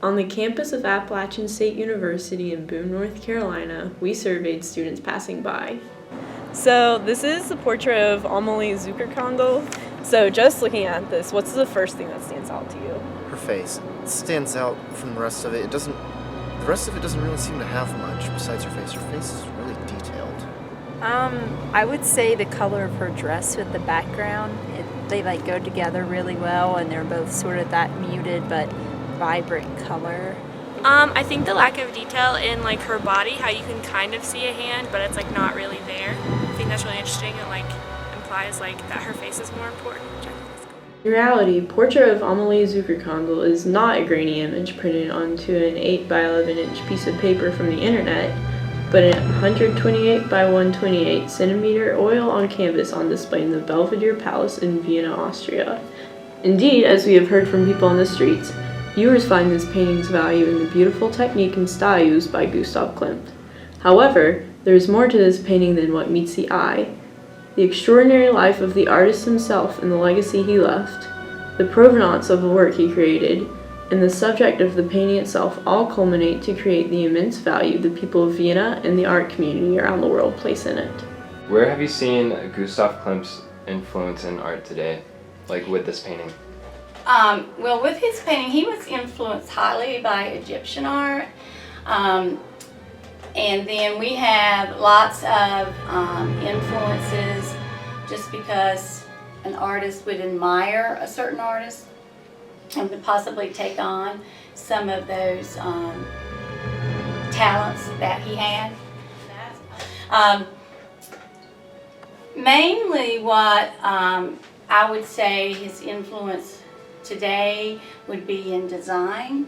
On the campus of Appalachian State University in Boone, North Carolina, we surveyed students passing by. So this is the portrait of Amalie Zuckerkandl. So just looking at this, what's the first thing that stands out to you? Her face. It stands out from the rest of it. The rest of it doesn't really seem to have much besides her face. Her face is really detailed. I would say the color of her dress with the background. They go together really well, and they're both sort of that muted but vibrant color. I think the lack of detail in her body, how you can kind of see a hand, but it's not really there. I think that's really interesting. It implies that her face is more important. In reality, portrait of Amalie Zuckerkandl is not a grainy image printed onto an 8 by 11 inch piece of paper from the internet, but a 128 by 128 centimeter oil on canvas on display in the Belvedere Palace in Vienna, Austria. Indeed, as we have heard from people on the streets, viewers find this painting's value in the beautiful technique and style used by Gustav Klimt. However, there is more to this painting than what meets the eye. The extraordinary life of the artist himself and the legacy he left, the provenance of the work he created, and the subject of the painting itself all culminate to create the immense value the people of Vienna and the art community around the world place in it. Where have you seen Gustav Klimt's influence in art today, with this painting? Well, with his painting, he was influenced highly by Egyptian art. And then we have lots of influences just because an artist would admire a certain artist and would possibly take on some of those talents that he had. Mainly what I would say his influence today would be in design,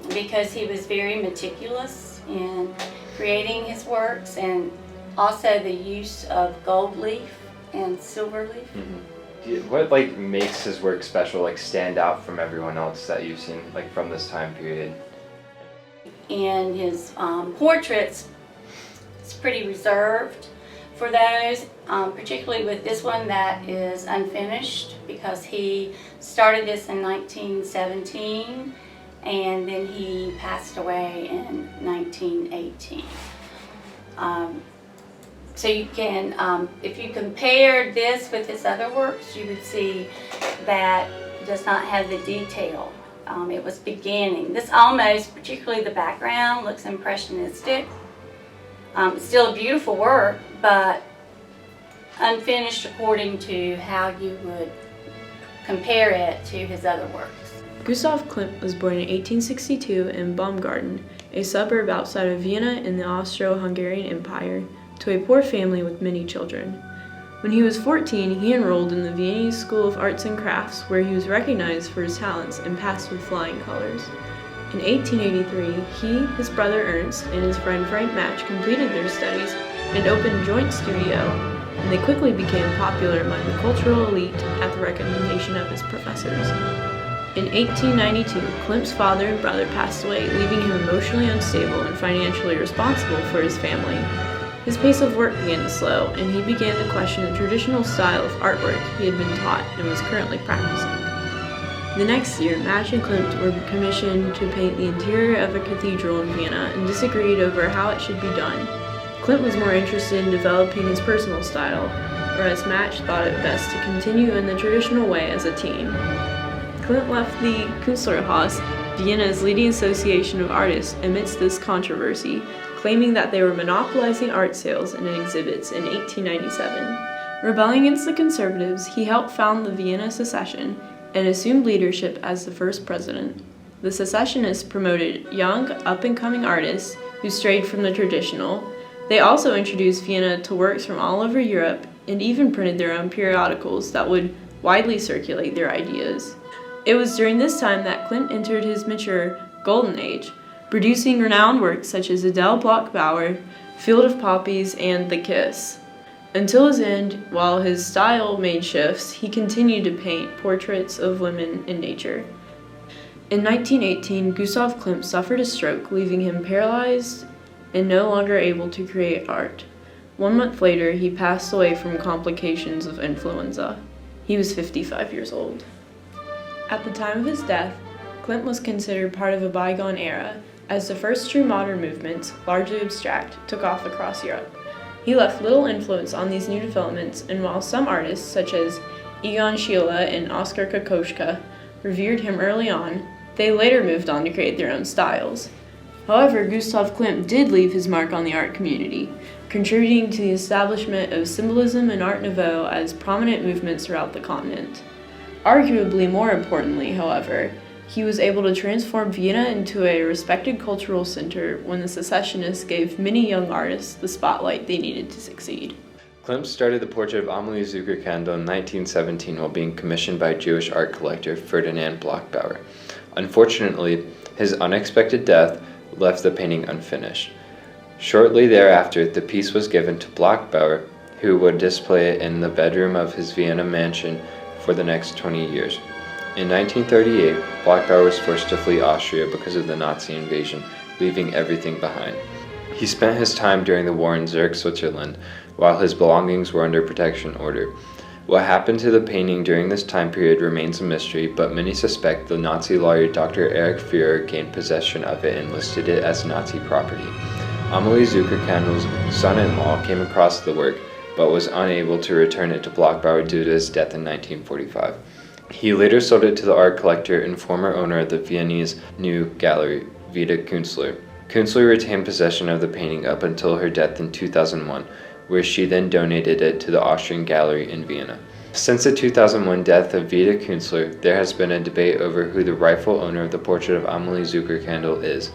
because he was very meticulous in creating his works, and also the use of gold leaf and silver leaf. Mm-hmm. What makes his work special, stand out from everyone else that you've seen from this time period? In his portraits, it's pretty reserved for those, particularly with this one that is unfinished, because he started this in 1917 and then he passed away in 1918. So you can, if you compared this with his other works, you would see that it does not have the detail. It was beginning. This almost, particularly the background, looks impressionistic. It's still a beautiful work, but unfinished according to how you would compare it to his other works. Gustav Klimt was born in 1862 in Baumgarten, a suburb outside of Vienna in the Austro-Hungarian Empire, to a poor family with many children. When he was 14, he enrolled in the Viennese School of Arts and Crafts, where he was recognized for his talents and passed with flying colors. In 1883, he, his brother Ernst, and his friend Frank Match completed their studies and opened a joint studio, and they quickly became popular among the cultural elite at the recommendation of his professors. In 1892, Klimt's father and brother passed away, leaving him emotionally unstable and financially responsible for his family. His pace of work began to slow, and he began to question the traditional style of artwork he had been taught and was currently practicing. The next year, Match and Klimt were commissioned to paint the interior of a cathedral in Vienna and disagreed over how it should be done. Klimt was more interested in developing his personal style, whereas Match thought it best to continue in the traditional way as a team. Klimt left the Künstlerhaus, Vienna's leading association of artists, amidst this controversy, claiming that they were monopolizing art sales and exhibits in 1897. Rebelling against the conservatives, he helped found the Vienna Secession and assumed leadership as the first president. The secessionists promoted young, up-and-coming artists who strayed from the traditional. They also introduced Vienna to works from all over Europe and even printed their own periodicals that would widely circulate their ideas. It was during this time that Klimt entered his mature golden age, producing renowned works such as Adele Bloch-Bauer, Field of Poppies, and The Kiss. Until his end, while his style made shifts, he continued to paint portraits of women and nature. In 1918, Gustav Klimt suffered a stroke, leaving him paralyzed and no longer able to create art. 1 month later, he passed away from complications of influenza. He was 55 years old. At the time of his death, Klimt was considered part of a bygone era, as the first true modern movements, largely abstract, took off across Europe. He left little influence on these new developments, and while some artists, such as Egon Schiele and Oskar Kokoschka, revered him early on, they later moved on to create their own styles. However, Gustav Klimt did leave his mark on the art community, contributing to the establishment of Symbolism and Art Nouveau as prominent movements throughout the continent. Arguably more importantly, however, he was able to transform Vienna into a respected cultural center when the secessionists gave many young artists the spotlight they needed to succeed. Klimt started the portrait of Amalie Zuckerkandl in 1917 while being commissioned by Jewish art collector Ferdinand Bloch-Bauer. Unfortunately, his unexpected death left the painting unfinished. Shortly thereafter, the piece was given to Bloch-Bauer, who would display it in the bedroom of his Vienna mansion for the next 20 years. In 1938, Bloch-Bauer was forced to flee Austria because of the Nazi invasion, leaving everything behind. He spent his time during the war in Zurich, Switzerland, while his belongings were under protection order. What happened to the painting during this time period remains a mystery, but many suspect the Nazi lawyer Dr. Erich Führer gained possession of it and listed it as Nazi property. Amalie Zuckerkandl's son-in-law came across the work, but was unable to return it to Bloch-Bauer due to his death in 1945. He later sold it to the art collector and former owner of the Viennese New Gallery, Vida Künstler. Künstler retained possession of the painting up until her death in 2001, where she then donated it to the Austrian Gallery in Vienna. Since the 2001 death of Vida Künstler, there has been a debate over who the rightful owner of the portrait of Amalie Zuckerkandl is.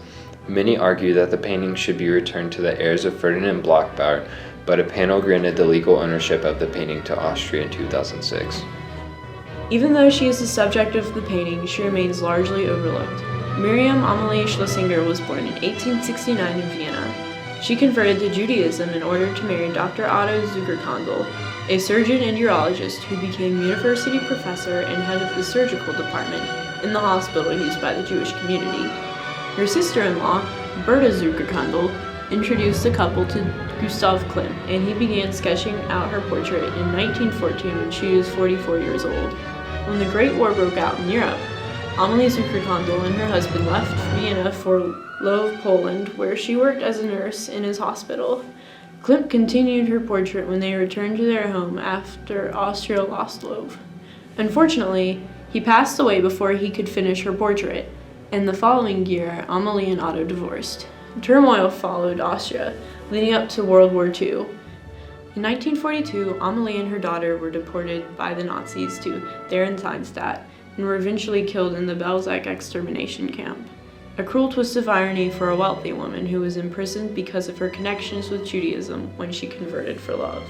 Many argue that the painting should be returned to the heirs of Ferdinand Bloch-Bauer, but a panel granted the legal ownership of the painting to Austria in 2006. Even though she is the subject of the painting, she remains largely overlooked. Miriam Amalie Schlesinger was born in 1869 in Vienna. She converted to Judaism in order to marry Dr. Otto Zuckerkandl, a surgeon and urologist who became university professor and head of the surgical department in the hospital used by the Jewish community. Her sister-in-law, Berta Zuckerkandl, introduced the couple to Gustav Klimt, and he began sketching out her portrait in 1914 when she was 44 years old. When the Great War broke out in Europe, Amalie Zuckerkandl and her husband left Vienna for Lwów, Poland, where she worked as a nurse in his hospital. Klimt continued her portrait when they returned to their home after Austria lost Lwów. Unfortunately, he passed away before he could finish her portrait, and the following year, Amalie and Otto divorced. Turmoil followed Austria, leading up to World War II. In 1942, Amalie and her daughter were deported by the Nazis to Theresienstadt and were eventually killed in the Belzec extermination camp. A cruel twist of irony for a wealthy woman who was imprisoned because of her connections with Judaism when she converted for love.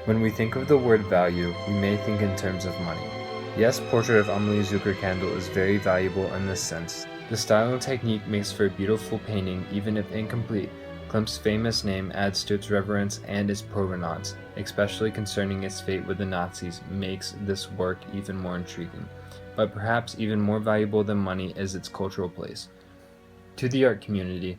When we think of the word value, we may think in terms of money. Yes, portrait of Amalie Zuckerkandl is very valuable in this sense. The style and technique makes for a beautiful painting, even if incomplete. Klimt's famous name adds to its reverence, and its provenance, especially concerning its fate with the Nazis, makes this work even more intriguing. But perhaps even more valuable than money is its cultural place. To the art community,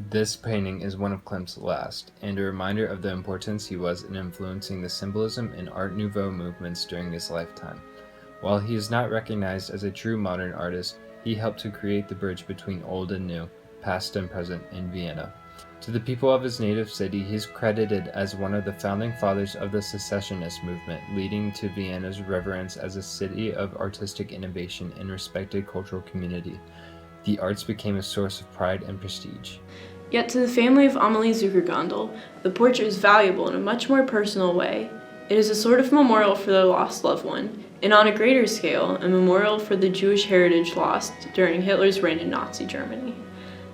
this painting is one of Klimt's last, and a reminder of the importance he was in influencing the Symbolism and Art Nouveau movements during his lifetime. While he is not recognized as a true modern artist, he helped to create the bridge between old and new, past and present in Vienna. To the people of his native city, he is credited as one of the founding fathers of the secessionist movement, leading to Vienna's reverence as a city of artistic innovation and respected cultural community. The arts became a source of pride and prestige. Yet to the family of Amalie Zuckerkandl, the portrait is valuable in a much more personal way. It is a sort of memorial for their lost loved one, and on a greater scale, a memorial for the Jewish heritage lost during Hitler's reign in Nazi Germany.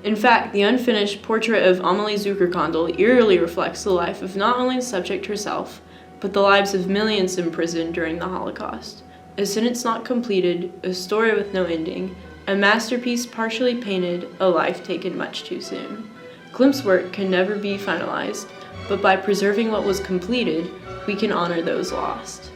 In fact, the unfinished portrait of Amalie Zuckerkandl eerily reflects the life of not only the subject herself, but the lives of millions imprisoned during the Holocaust. A sentence not completed, a story with no ending, a masterpiece partially painted, a life taken much too soon. Klimt's work can never be finalized, but by preserving what was completed, we can honor those lost.